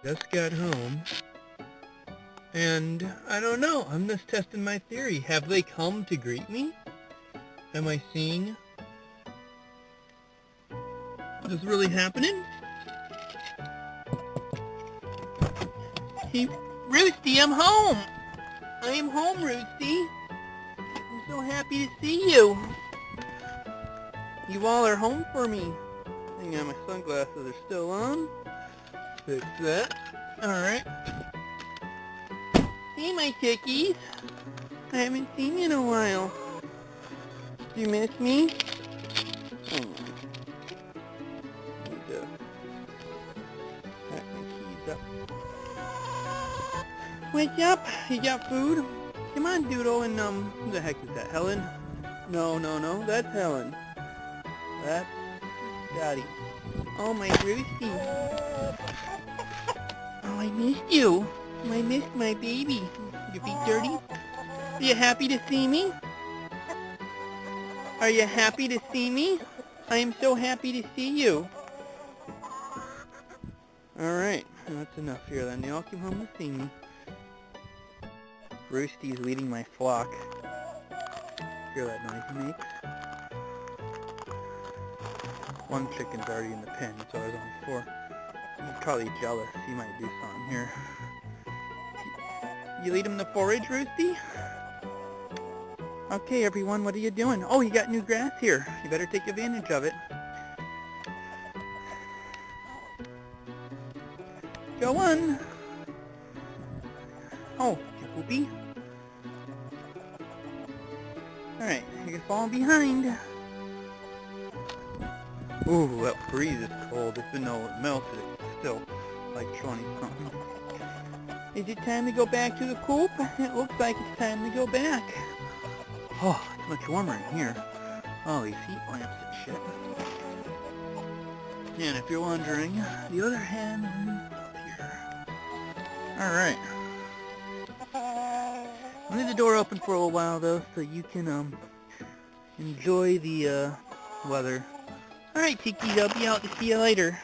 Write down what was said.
Just got home, and I don't know, I'm just testing my theory. Have they come to greet me? Am I seeing? Is this really happening? Hey, Roosty, I'm home! I am home, Roosty. I'm so happy to see you. You all are home for me. Hang on, my sunglasses are still on. Fix that. Alright. Hey, my chickies. I haven't seen you in a while. Do you miss me? Hang on. Need to pack my keys up. Wake up! You got food? Come on, Doodle, and who the heck is that? Helen? No, that's Helen. That's Daddy. Oh, my Roosty. Oh, I missed you. I missed my baby. Your feet dirty? Are you happy to see me? Are you happy to see me? I am so happy to see you. Alright, that's enough here then. They all came home to see me. Roosty's leading my flock. Hear that noise he makes? One chicken's already in the pen, so there's only 4. He's probably jealous. He might do something here. You lead him to forage, Roosty? Okay, everyone, what are you doing? Oh, you got new grass here. You better take advantage of it. Go on. Oh, you poopy. Alright, you're falling behind. Ooh, that breeze is cold. Even though it melted, it's still like 20 something. Is it time to go back to the coop? It looks like it's time to go back. Oh, it's much warmer in here. Oh, these heat lamps and shit. And if you're wondering, the other hen is up here. Alright. I'll leave the door open for a little while though, so you can enjoy the weather. Alright, Tiki, I'll be out to see you later.